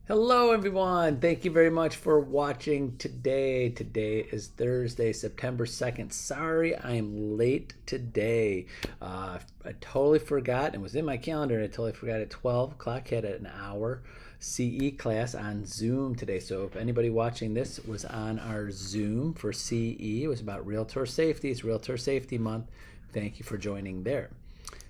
Hello, everyone. Thank you very much for watching today. Today is Thursday, September 2nd. Sorry, I am late today. I totally forgot. It was in my calendar, and I totally forgot at 12 o'clock. Had an hour CE class on Zoom today. So if anybody watching this was on our Zoom for CE, it was about Realtor Safety. It's Realtor Safety Month. Thank you for joining there.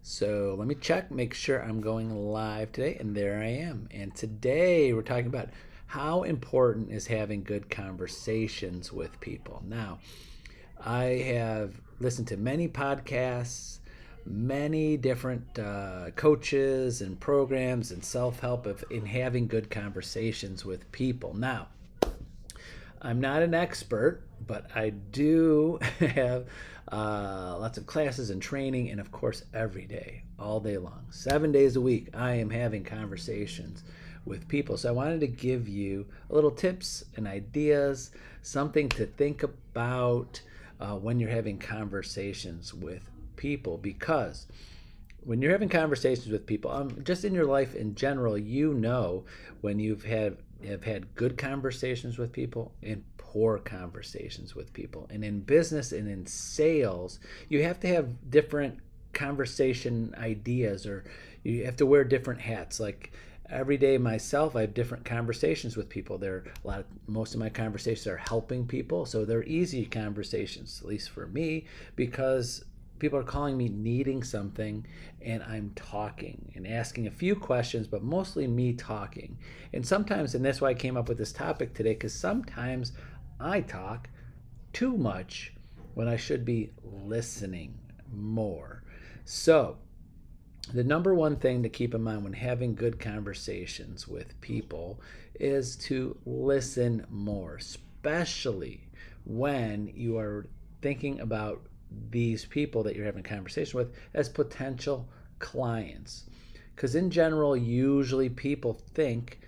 So let me check, make sure I'm going live today, and there I am. And today we're talking about how important is having good conversations with people. Now, I have listened to many podcasts, many different coaches and programs and self-help in having good conversations with people. Now, I'm not an expert, but I do have lots of classes and training, and of course, every day, all day long, 7 days a week, I am having conversations with people. So I wanted to give you a little tips and ideas, something to think about when you're having conversations with people, because when you're having conversations with people, just in your life in general, when have had good conversations with people and poor conversations with people. And in business and in sales, you have to have different conversation ideas, or you have to wear different hats. Like every day myself, I have different conversations with people. Most of my conversations are helping people, so they're easy conversations, at least for me, because people are calling me needing something, and I'm talking and asking a few questions, but mostly me talking. And sometimes, and that's why I came up with this topic today, because sometimes I talk too much when I should be listening more. So the number one thing to keep in mind when having good conversations with people is to listen more, especially when you are thinking about these people that you're having a conversation with as potential clients. Because in general, usually people think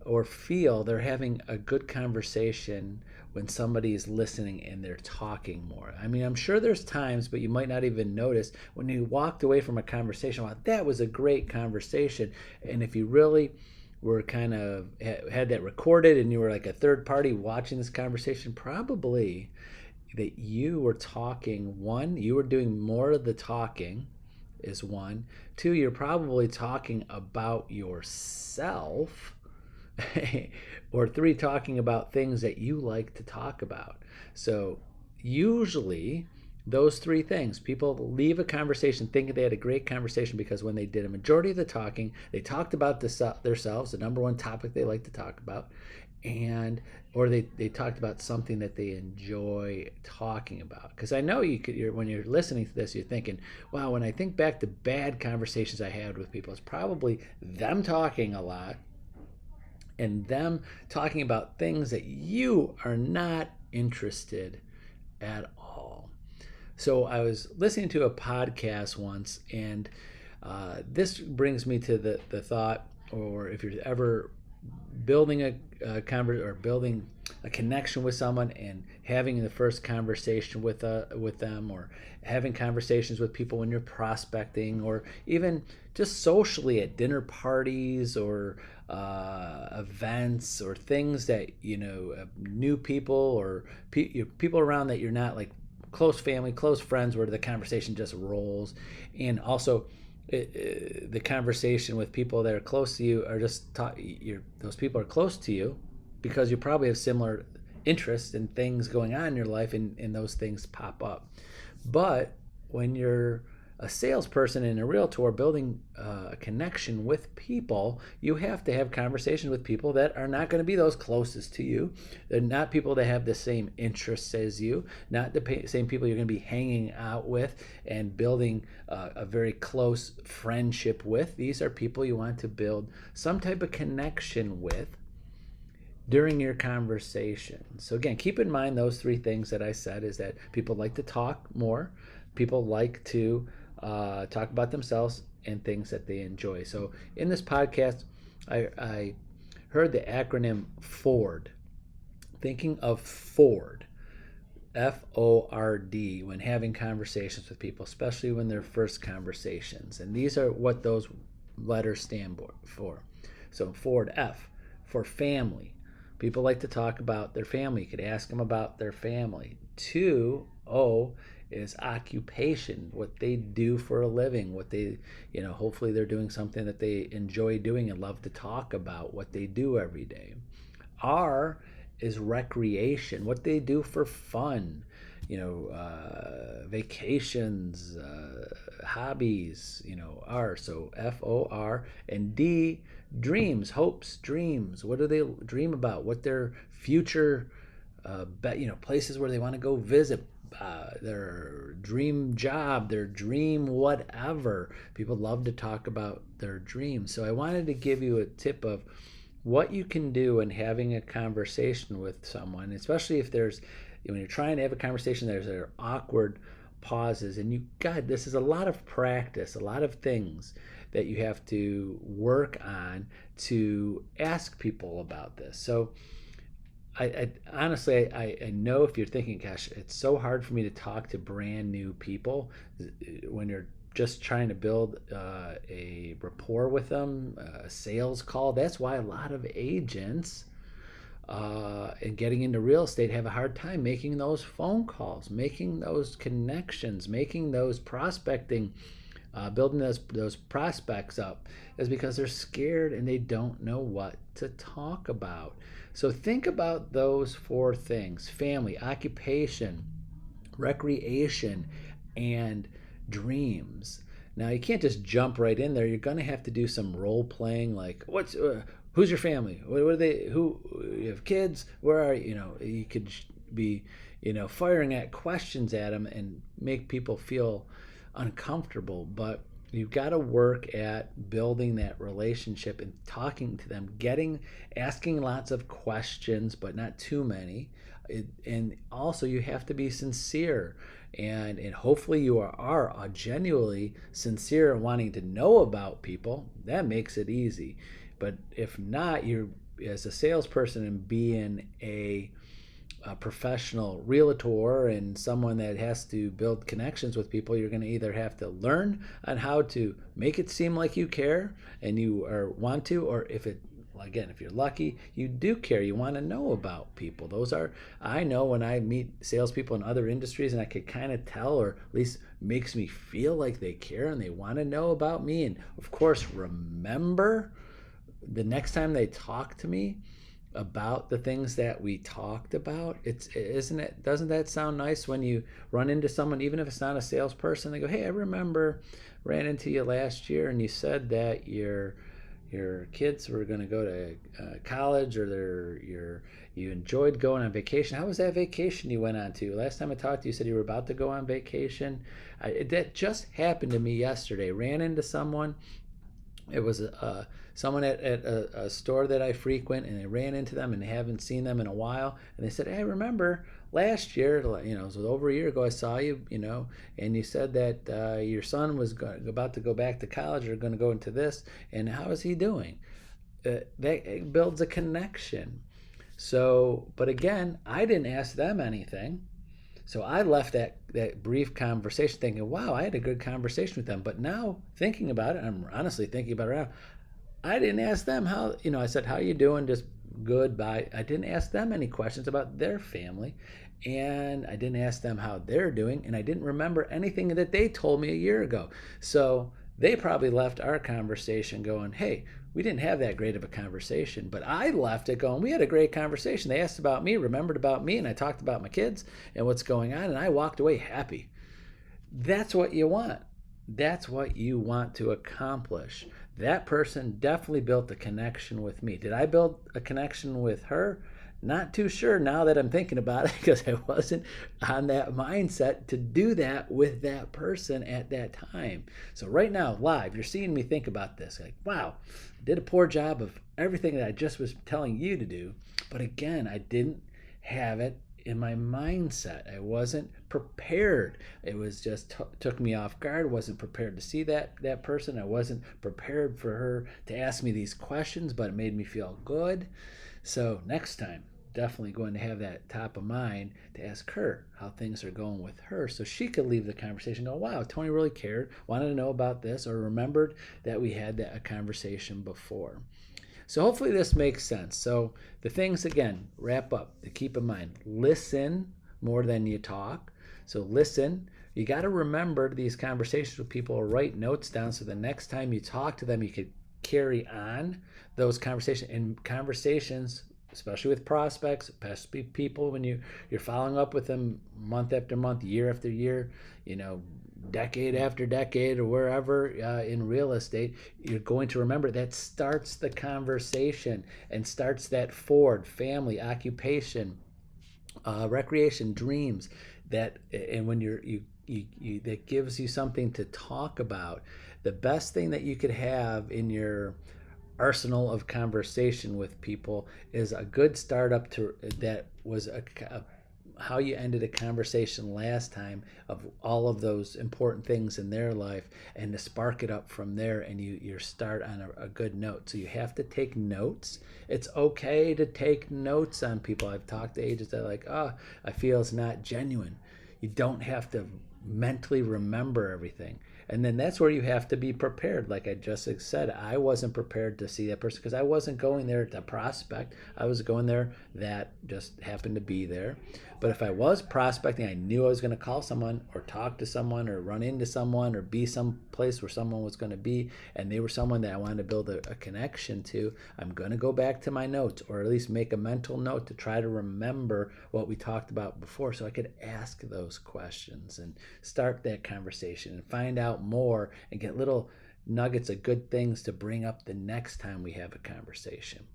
or feel they're having a good conversation when somebody is listening and they're talking more. I mean, I'm sure there's times, but you might not even notice when you walked away from a conversation, wow, that was a great conversation. And if you really were kind of had that recorded and you were like a third party watching this conversation, probably that you were talking. One, you were doing more of the talking, is one. Two, you're probably talking about yourself. Or three, talking about things that you like to talk about. So usually those three things, people leave a conversation thinking they had a great conversation because when they did a majority of the talking, they talked about themselves, the number one topic they like to talk about, and or they talked about something that they enjoy talking about. Because I know when you're listening to this, you're thinking, wow, when I think back to bad conversations I had with people, it's probably them talking a lot and them talking about things that you are not interested at all. So I was listening to a podcast once, and this brings me to the thought, or if you're ever building building a connection with someone and having the first conversation with them, or having conversations with people when you're prospecting, or even just socially at dinner parties or events, or things that new people, or people around that you're not like close family, close friends, where the conversation just rolls. And also the conversation with people that are close to you are those people are close to you because you probably have similar interests and things going on in your life, and those things pop up. But when you're a salesperson and a realtor building a connection with people, you have to have conversations with people that are not going to be those closest to you. They're not people that have the same interests as you, not the same people you're going to be hanging out with and building a very close friendship with. These are people you want to build some type of connection with during your conversation. So again, keep in mind those three things that I said, is that people like to talk more, people like to talk about themselves and things that they enjoy. So in this podcast, I heard the acronym FORD, thinking of Ford, FORD, when having conversations with people, especially when they're first conversations. And these are what those letters stand for. So Ford, F, for family. People like to talk about their family. You could ask them about their family. 2, O, is occupation, what they do for a living, what they, hopefully they're doing something that they enjoy doing and love to talk about, what they do every day. R is recreation, what they do for fun, vacations, hobbies, R. So FOR. And D, dreams, hopes, dreams. What do they dream about? What their future, places where they want to go visit, their dream job, their dream whatever. People love to talk about their dreams. So I wanted to give you a tip of what you can do in having a conversation with someone, especially if when you're trying to have a conversation, there are awkward pauses, and this is a lot of practice, a lot of things that you have to work on to ask people about this. So I honestly, I know if you're thinking, gosh, it's so hard for me to talk to brand new people when you're just trying to build a rapport with them, a sales call. That's why a lot of agents and getting into real estate have a hard time making those phone calls, making those connections, making those prospecting, building those prospects up, is because they're scared and they don't know what to talk about. So think about those 4 things: family, occupation, recreation, and dreams. Now you can't just jump right in there. You're going to have to do some role playing, like who's your family? What are they? Who you have kids? Where are you? You could be firing at questions at them and make people feel uncomfortable. But you've got to work at building that relationship and talking to them, asking lots of questions, but not too many. And also you have to be sincere, and hopefully you are genuinely sincere and wanting to know about people. That makes it easy. But if not, you're, as a salesperson and being a professional realtor and someone that has to build connections with people, you're going to either have to learn on how to make it seem like you care and want to, or if you're lucky, you do care, you want to know about people. I know when I meet salespeople in other industries, and I could kind of tell, or at least makes me feel like they care and they want to know about me. And of course, remember the next time they talk to me about the things that we talked about. Doesn't that sound nice when you run into someone, even if it's not a salesperson? They go, hey, I ran into you last year and you said that your kids were going to go to college, or you enjoyed going on vacation. How was that vacation you went on to? Last time I talked to you, you said you were about to go on vacation. That just happened to me yesterday. Ran into someone. It was someone at a store that I frequent, and I ran into them and haven't seen them in a while. And they said, hey, I remember last year, it was over a year ago, I saw you, and you said that your son was about to go back to college, or going to go into this, and how is he doing? That builds a connection. So, but again, I didn't ask them anything. So I left that brief conversation thinking, wow, I had a good conversation with them. But now thinking about it, I'm honestly thinking about it now, I didn't ask them how, I said, how you doing? Just good, bye. I didn't ask them any questions about their family. And I didn't ask them how they're doing. And I didn't remember anything that they told me a year ago. So they probably left our conversation going, hey, we didn't have that great of a conversation. But I left it going, we had a great conversation. They asked about me, remembered about me, and I talked about my kids and what's going on, and I walked away happy. That's what you want. That's what you want to accomplish. That person definitely built a connection with me. Did I build a connection with her? Not too sure now that I'm thinking about it, because I wasn't on that mindset to do that with that person at that time. So right now, live, you're seeing me think about this. Like, wow, I did a poor job of everything that I just was telling you to do. But again, I didn't have it in my mindset. I wasn't prepared. It was just took me off guard. Wasn't prepared to see that person. I wasn't prepared for her to ask me these questions, but it made me feel good. So next time, definitely going to have that top of mind to ask her how things are going with her, so she could leave the conversation and go, wow, Tony really cared, wanted to know about this, or remembered that we had a conversation before. So hopefully this makes sense. So the things, again, wrap up to keep in mind: listen more than you talk. So listen. You got to remember these conversations with people, or write notes down, so the next time you talk to them, you could carry on those conversations. And conversations, especially with prospects, especially people when you're following up with them month after month, year after year, decade after decade, or wherever in real estate, you're going to remember that starts the conversation and starts that forward: family, occupation, recreation, dreams. That, and when you that gives you something to talk about. The best thing that you could have in your arsenal of conversation with people is a good startup to that was how you ended a conversation last time, of all of those important things in their life, and to spark it up from there, and you start on a good note. So you have to take notes. It's okay to take notes on people. I've talked to agents that are like, I feel it's not genuine. You don't have to mentally remember everything. And then that's where you have to be prepared. Like I just said, I wasn't prepared to see that person because I wasn't going there to prospect. I was going there, that just happened to be there. But if I was prospecting, I knew I was going to call someone or talk to someone or run into someone or be some place where someone was going to be, and they were someone that I wanted to build a connection to, I'm going to go back to my notes, or at least make a mental note to try to remember what we talked about before, so I could ask those questions and start that conversation and find out more and get little nuggets of good things to bring up the next time we have a conversation.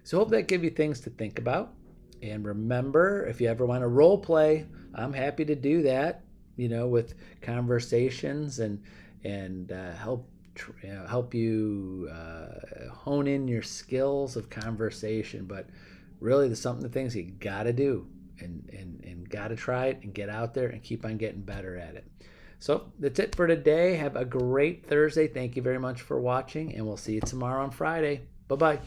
So hope that gives you things to think about. And remember, if you ever want to role play, I'm happy to do that, with conversations and help you hone in your skills of conversation. But really, there's the things you got to do and got to try it and get out there and keep on getting better at it. So that's it for today. Have a great Thursday. Thank you very much for watching, and we'll see you tomorrow on Friday. Bye-bye.